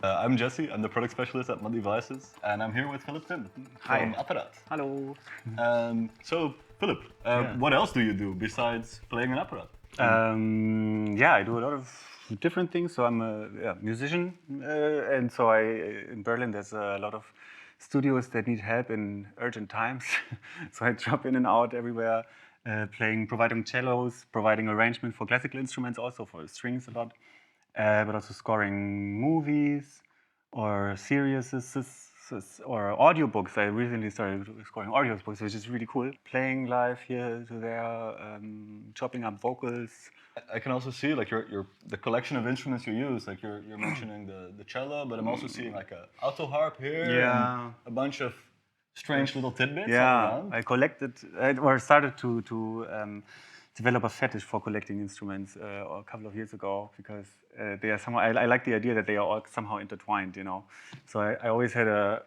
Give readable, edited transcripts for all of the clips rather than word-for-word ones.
I'm Jesse, I'm the product specialist at MOD Devices, and I'm here with Philipp Thimm from Apparat. Hello. So, Philipp, what else do you do besides playing an Apparat? Yeah, I do a lot of different things. So I'm a musician, and so in Berlin there's a lot of studios that need help in urgent times. So I drop in and out everywhere, providing cellos, providing arrangement for classical instruments, also for strings a lot, but also scoring movies or series or audiobooks. I recently started scoring audiobooks, which is really cool. Playing live here to there, chopping up vocals. I can also see like the collection of instruments you use. Like you're mentioning the cello, but I'm also seeing like a alto harp here. Yeah. And a bunch of strange little tidbits all Yeah, around. I collected or started to develop a fetish for collecting instruments a couple of years ago because they are somehow. I like the idea that they are all somehow intertwined, you know. So I always had a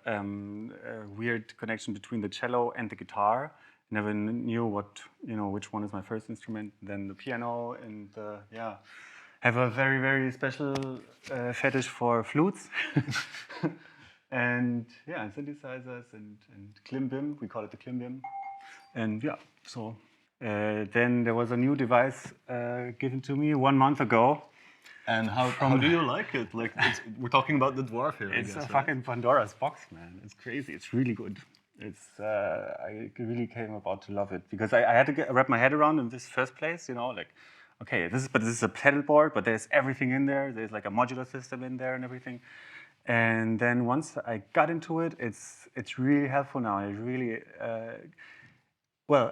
weird connection between the cello and the guitar. Never knew which one is my first instrument. Then the piano and have a very very special fetish for flutes. And synthesizers and klimbim, we call it the klimbim. And so then there was a new device given to me 1 month ago. And how do you like it? Like we're talking about the Dwarf here. It's fucking Pandora's box, man. It's crazy. It's really good. I really came about to love it because I had to wrap my head around in this first place. You know, like okay, this is a pedal board, but there's everything in there. There's like a modular system in there and everything. And then once I got into it, it's really helpful now. It really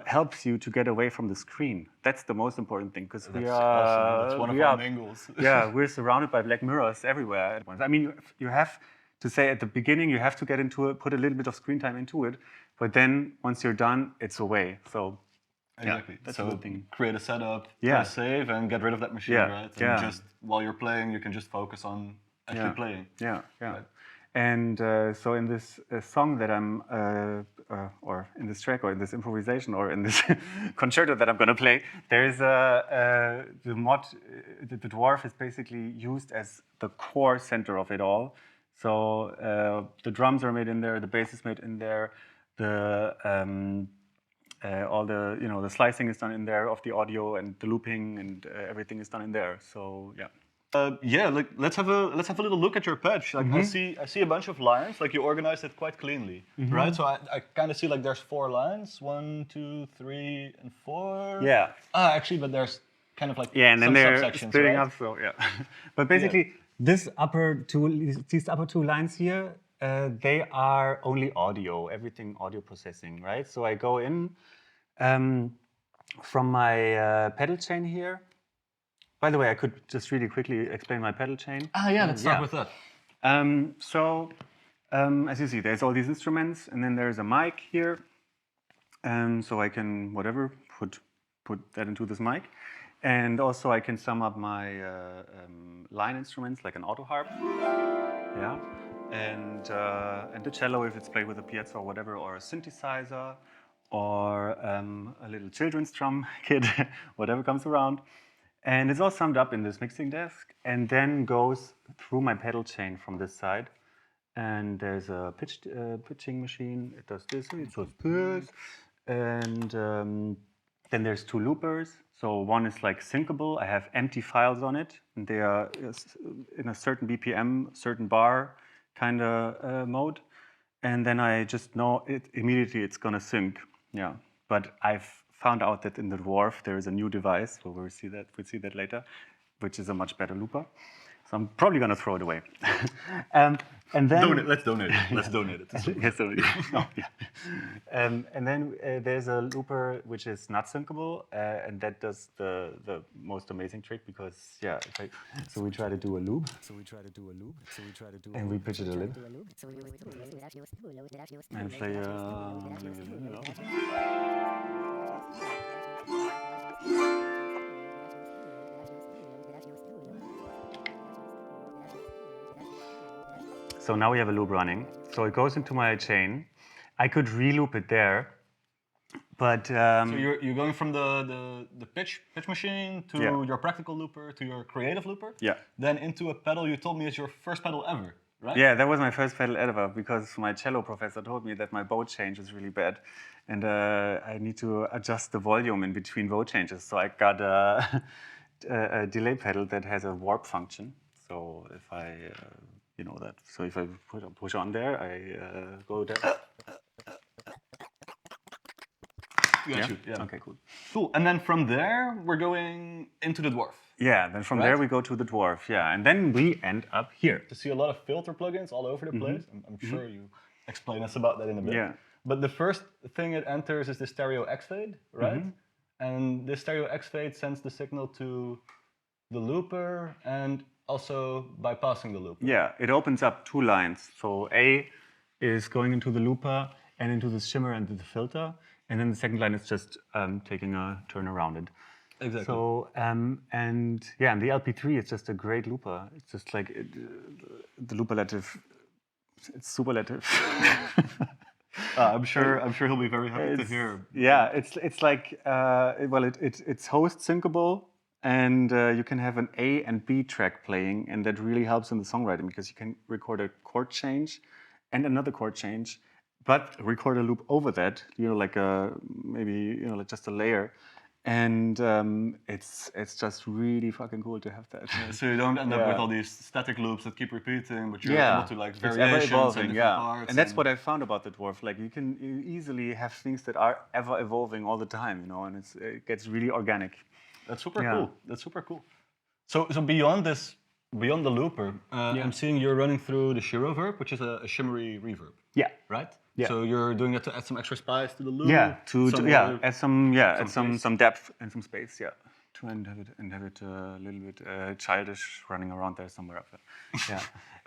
helps you to get away from the screen. That's the most important thing because we are. Awesome. That's one of our main goals. Yeah, we're surrounded by black mirrors everywhere at once. I mean, you have to say at the beginning you have to get into it, put a little bit of screen time into it, but then once you're done, it's away. So. Exactly. That's a good thing. Create a setup, press save, and get rid of that machine, right? And just while you're playing, you can just focus on actually playing. Yeah. Right. And so in this song that I'm, or in this track, or in this improvisation, or in this concerto that I'm going to play, there is the mod, the Dwarf is basically used as the core center of it all. So the drums are made in there, the bass is made in there, all the the slicing is done in there of the audio and the looping and everything is done in there. So let's have a little look at your patch. Like I see a bunch of lines. Like you organized it quite cleanly, right? So I kind of see like there's 4 lines, 1, 2, 3, and 4. Yeah. Actually, but there's kind of like and then they're splitting right? up. So but basically these upper two lines here. They are only audio, everything audio processing, right? So I go in from my pedal chain here. By the way, I could just really quickly explain my pedal chain. Let's start with that. As you see, there's all these instruments, and then there's a mic here. So I can, put that into this mic. And also I can sum up my line instruments, like an auto harp. Yeah. And the cello if it's played with a piezo or whatever, or a synthesizer, or a little children's drum kit, whatever comes around. And it's all summed up in this mixing desk, and then goes through my pedal chain from this side. And there's a pitching machine. It does this, it does this. And then there's 2 loopers. So one is like syncable. I have empty files on it, and they are in a certain BPM, certain bar kind of mode, and then I just know immediately it's gonna sync. Yeah, but I've found out that in the Dwarf there is a new device. So we'll see that later, which is a much better looper. So I'm probably gonna throw it away. And then let's donate it. Let's donate it. Yes, and then there's a looper which is not syncable, and that does the most amazing trick because so we try to do a loop. And we pitch it a little. And play So now we have a loop running. So it goes into my chain. I could re-loop it there, But So you're going from the pitch machine to Yeah. your practical looper to your creative looper. Yeah. Then into a pedal you told me is your first pedal ever, right? Yeah, that was my first pedal ever because my cello professor told me that my bow change is really bad, and I need to adjust the volume in between bow changes. So I got a delay pedal that has a warp function. So if I, you know that. So if I push on there, I go there. Got you. Yeah. Okay, cool. Cool. And then from there we're going into the Dwarf. Yeah, then from Right. there we go to the Dwarf. Yeah, and then we end up here. To see a lot of filter plugins all over the place. I'm sure you explain us about that in a bit. Yeah. But the first thing it enters is the stereo X-fade, right? And this stereo X-fade sends the signal to the looper and also bypassing the looper. Yeah, it opens up two lines. So A is going into the looper and into the shimmer and the filter, and then the second line is just taking a turn around it. Exactly. So and the LP3 is just a great looper. It's just like the Looperlative. It's superlative. I'm sure he'll be very happy to hear. Yeah, it's like it's host syncable, and you can have an A and B track playing, and that really helps in the songwriting because you can record a chord change and another chord change, but record a loop over that. You know, like like just a layer. And it's just really fucking cool to have that. So you don't end up with all these static loops that keep repeating, but you're able to like it's ever variations and evolving, different parts. And that's what I found about the Dwarf. Like you can easily have things that are ever evolving all the time, you know, and it gets really organic. That's super cool. That's super cool. So beyond the looper, I'm seeing you're running through the Shiroverb, which is a shimmery reverb. Yeah. Right? Yeah. So you're doing it to add some extra spice to the loop. Yeah, add space. some depth and some space. Yeah, to have it a little bit childish, running around there somewhere up there. Yeah,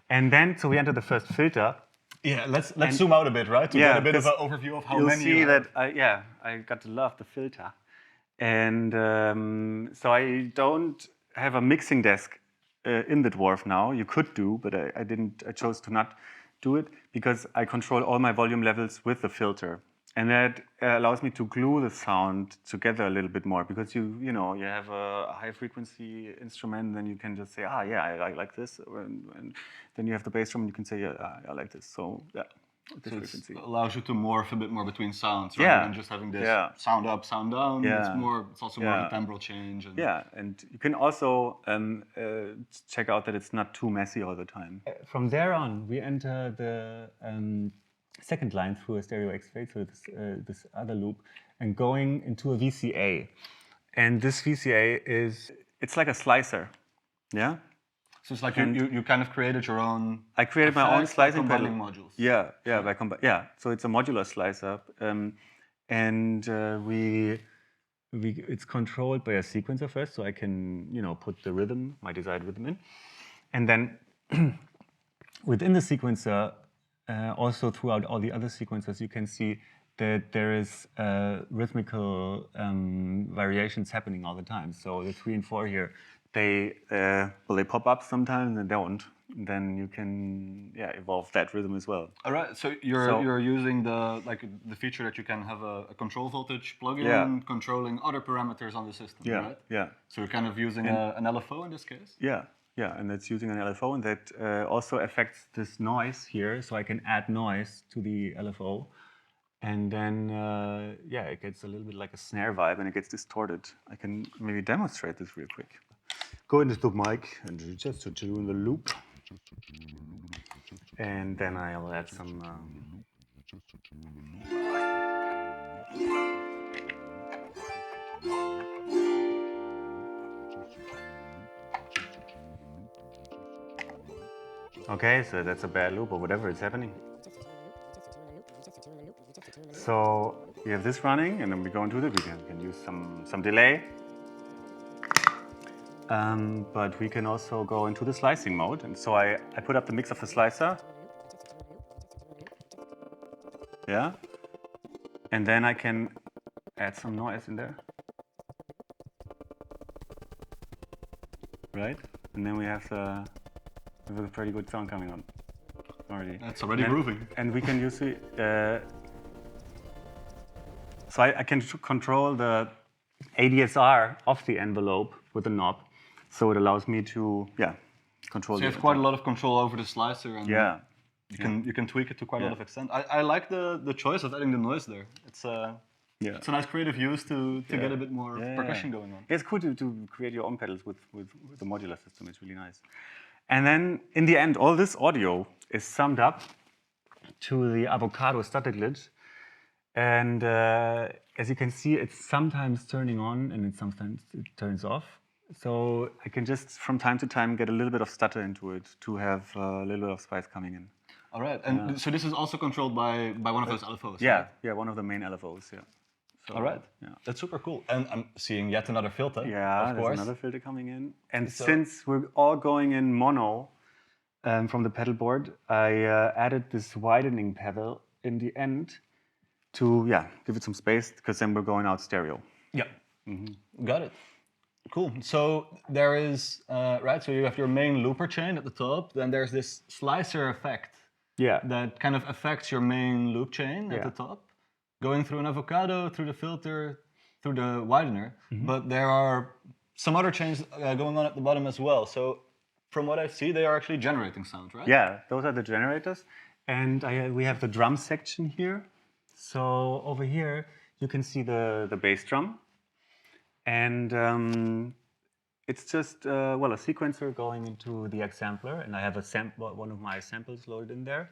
and then so we enter the first filter. Yeah, let's zoom out a bit, right? To get a bit of an overview of how many. You'll see that I got to love the filter, and so I don't have a mixing desk in the Dwarf now. You could do, but I didn't. I chose to not do it because I control all my volume levels with the filter, and that allows me to glue the sound together a little bit more because you have a high frequency instrument, then you can just say I like this, and then you have the bass drum and you can say I like this. So this frequency allows you to morph a bit more between sounds rather than just having this sound up, sound down. It's also more of a timbral change. And you can also check out that it's not too messy all the time. From there on, we enter the second line through a stereo X-fade, so this other loop, and going into a VCA. And this VCA it's like a slicer, yeah? So it's like you kind of created your own. I created my own slicing pedal. Modules. So it's a modular slicer, and it's controlled by a sequencer first, so I can put the rhythm, my desired rhythm in, and then within the sequencer, also throughout all the other sequencers, you can see that there is rhythmical variations happening all the time. So the 3 and 4 here. They pop up sometimes and don't. Then you can evolve that rhythm as well. All right. So you're using the feature that you can have a control voltage plugin controlling other parameters on the system. Right? Yeah. So you're kind of using an LFO in this case. Yeah, and that's using an LFO, and that also affects this noise here. So I can add noise to the LFO, and then it gets a little bit like a snare vibe, and it gets distorted. I can maybe demonstrate this real quick. Go into the mic and just to tune the loop, and then I'll add some. Okay, so that's a bad loop or whatever is happening. So we have this running, and then we go into it. We can use some delay. But we can also go into the slicing mode. And so I put up the mix of the slicer. Yeah. And then I can add some noise in there. Right? And then we have a pretty good sound coming on already. That's already grooving. And we can use it. So I can control the ADSR of the envelope with a knob. So it allows me to, control. So you have quite a lot of control over the slicer, and you can tweak it to quite a lot of extent. I like the choice of adding the noise there. It's a nice creative use to get a bit more percussion going on. It's cool to create your own pedals with the modular system. It's really nice. And then in the end, all this audio is summed up to the avocado stutter glitch. And as you can see, it's sometimes turning on and sometimes it turns off. So I can just, from time to time, get a little bit of stutter into it to have a little bit of spice coming in. All right. And so this is also controlled by one of those LFOs, Yeah, right? yeah, one of the main LFOs, yeah. So, all right. Yeah. That's super cool. And I'm seeing yet another filter, yeah, of course. There's another filter coming in. And since we're all going in mono from the pedal board, I added this widening pedal in the end to give it some space, because then we're going out stereo. Yeah, got it. Cool. So there is right. So you have your main looper chain at the top. Then there's this slicer effect. Yeah. That kind of affects your main loop chain at the top, going through an avocado, through the filter, through the widener. But there are some other chains going on at the bottom as well. So from what I see, they are actually generating sound, right? Yeah, those are the generators. And we have the drum section here. So over here, you can see the bass drum. And it's just, a sequencer going into the X sampler. And I have one of my samples loaded in there.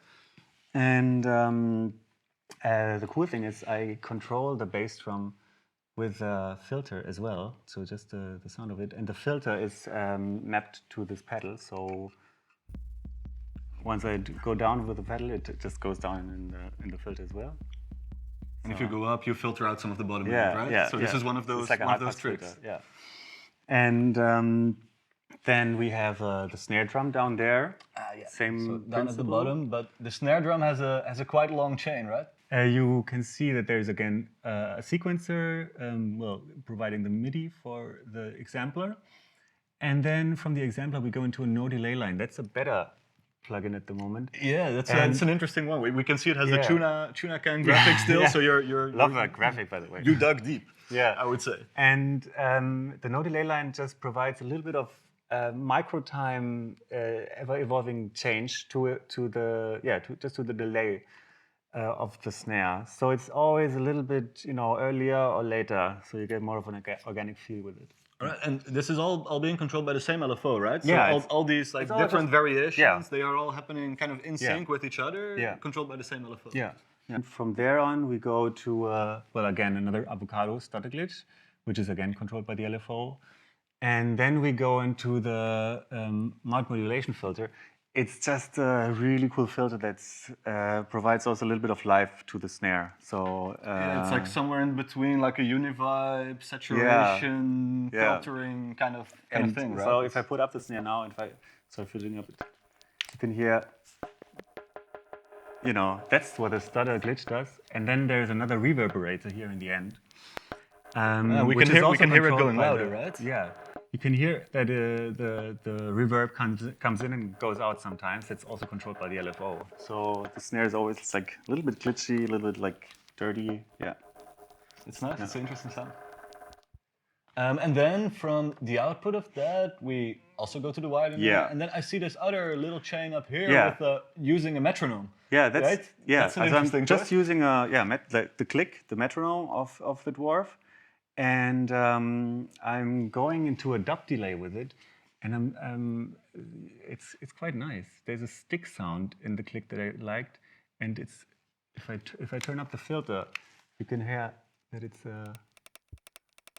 And the cool thing is I control the bass drum with a filter as well. So just the sound of it. And the filter is mapped to this pedal. So once I go down with the pedal, it just goes down in the filter as well. And if you go up, you filter out some of the bottom end, right? Yeah, so this is one of those, like one of those tricks. Filter, yeah. And then we have the snare drum down there. Same so down principle. at the bottom, but the snare drum has a quite long chain, right? You can see that there's again a sequencer, providing the MIDI for the exemplar. And then from the exemplar, we go into a no delay line. That's a better plugin at the moment. Yeah, that's an interesting one. We can see it has the tuna can graphic still. So you're love that graphic, by the way. You dug deep. Yeah, I would say. And the no delay line just provides a little bit of micro time, ever evolving change to the delay of the snare. So it's always a little bit earlier or later. So you get more of an organic feel with it. All right, and this is all being controlled by the same LFO, right? So Yeah, all these like different variations, they are all happening kind of in sync with each other, controlled by the same LFO. Yeah. And from there on, we go to again another avocado stutter glitch, which is again controlled by the LFO, and then we go into the MOD modulation filter. It's just a really cool filter that provides also a little bit of life to the snare. So it's like somewhere in between, like a univibe, saturation, filtering kind of thing, right? So if I put up the snare now, if you're doing up, you can hear. That's what a stutter glitch does. And then there's another reverberator here in the end. We can hear it going louder, right? Yeah. You can hear that the reverb comes in and goes out sometimes. That's also controlled by the LFO. So the snare is always like a little bit glitchy, a little bit like dirty. Yeah. It's nice. It's an interesting sound. And then from the output of that, we also go to the widener. Yeah. And then I see this other little chain up here with using a metronome. Yeah, that's right? That's an interesting I'm just using the click, the metronome of the Dwarf. And I'm going into a dub delay with it, and it's quite nice. There's a stick sound in the click that I liked, and if I turn up the filter, you can hear that it's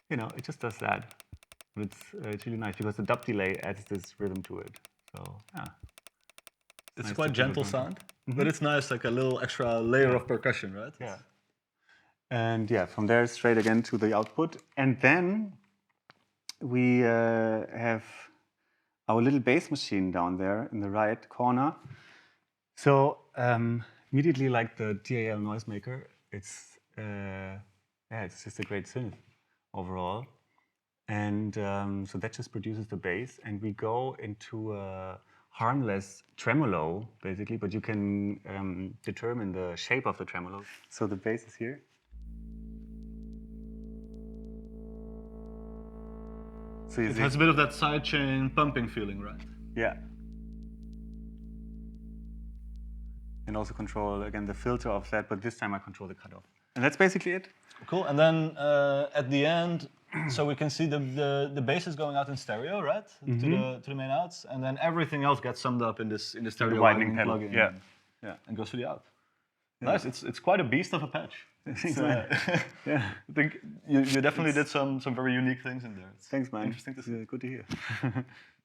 it just does that. But it's really nice because the dub delay adds this rhythm to it. So it's quite gentle sound, but it's nice, like a little extra layer of percussion, right? Yeah. And from there straight again to the output. And then we have our little bass machine down there in the right corner. So immediately like the TAL noisemaker, it's just a great synth overall. And so that just produces the bass. And we go into a harmless tremolo, basically, but you can determine the shape of the tremolo. So the bass is here. So you It see, has a bit of that sidechain pumping feeling, right? yeah. And also control, again, the filter of that, but this time I control the cutoff. And that's basically it. Cool. And then at the end, so we can see the bass is going out in stereo, right? To the main outs, and then everything else gets summed up in this stereo The widening pedal. plugin. Yeah. Yeah. And goes to the out. Nice. It's quite a beast of a patch. Thanks, man. Yeah. I think you definitely did some very unique things in there. It's Thanks, man. Interesting to see. Good to hear.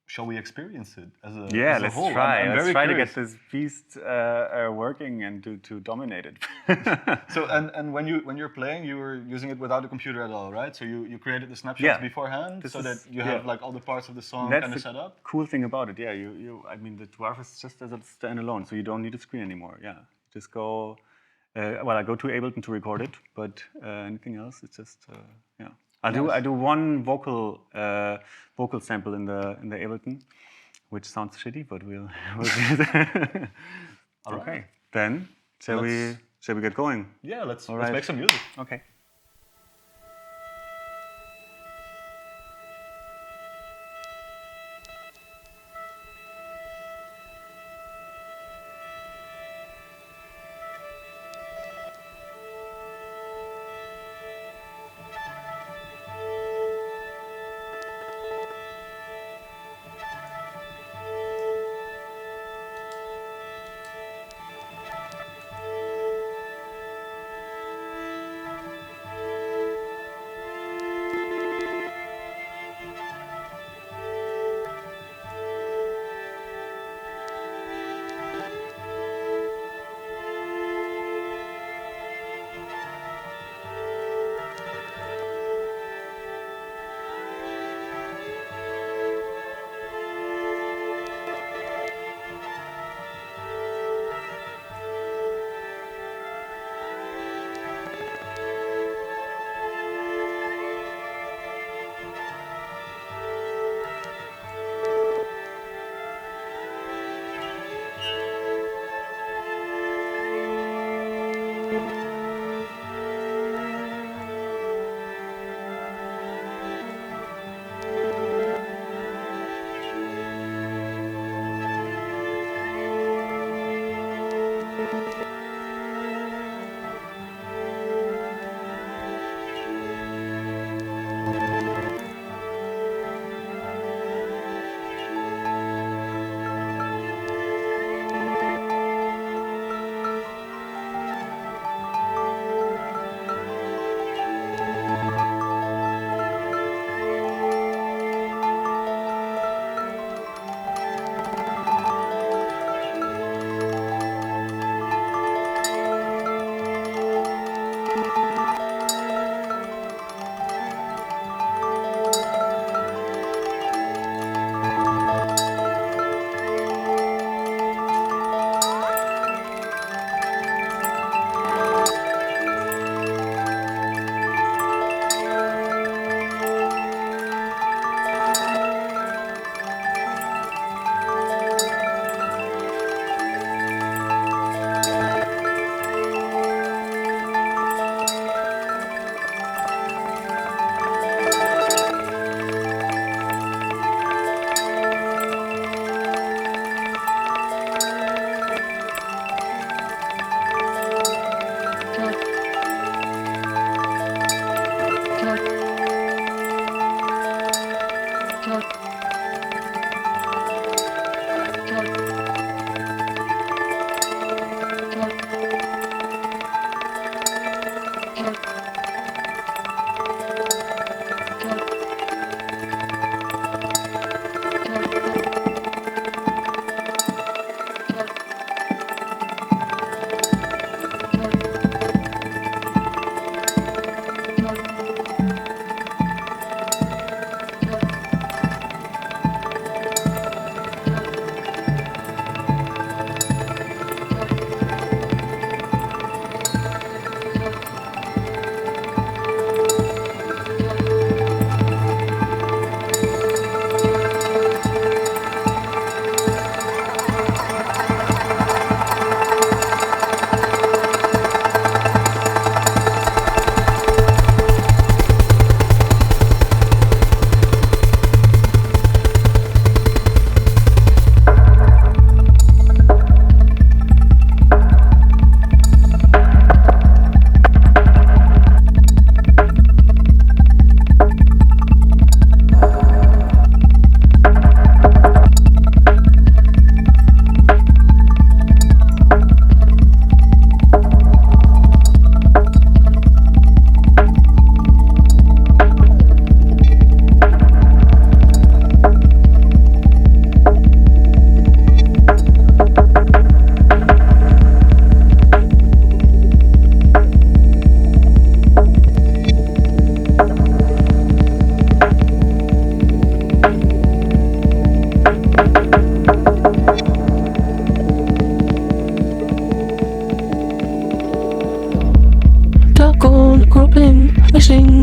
Shall we experience it as a Yeah, as a let's whole? try. I'm Let's very try to curious. get this beast working and to dominate it. So and when you're playing, you were using it without a computer at all, right? So you created the snapshots Yeah. beforehand, This so is- that you yeah. have like all the parts of the song That's kind of the set up. cool thing about it. Yeah, I mean, the Dwarf is just as a standalone, so you don't need a screen anymore. Yeah, just go. Well, I go to Ableton to record it, but anything else, it's just yeah. I do one vocal sample in the Ableton, which sounds shitty, but we'll see. All right. Okay, then shall we get going? Yeah, let's right. make some music. Okay.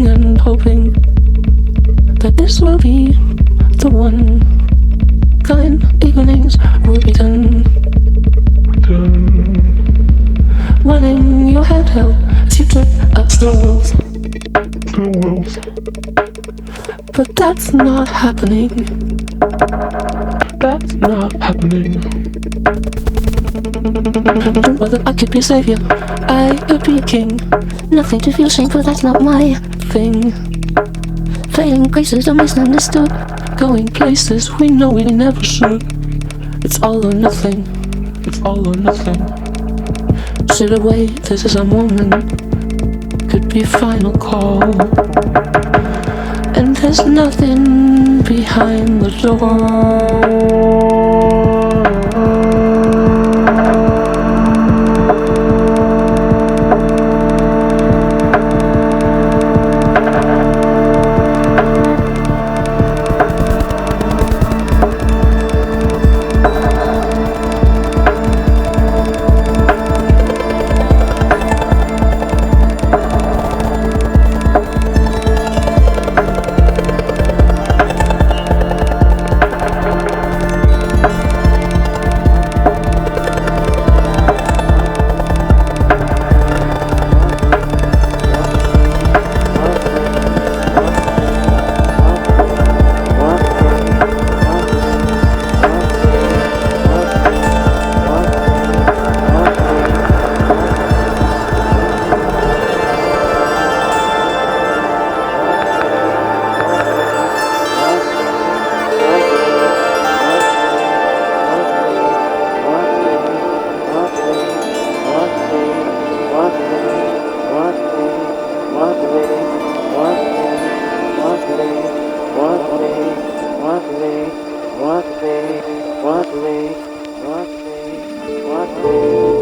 and hoping that this will be the one. Kind evenings will be done. Wanting your hand held as you trip up the walls. But that's not happening. That's not happening. Whether I could be a savior, I could be a king. Nothing to feel shame for, that's not my thing. Failing graces are misunderstood. Going places we know we never should. It's all or nothing. It's all or nothing. Sit away, this is a moment. Could be final call. And there's nothing behind the door. What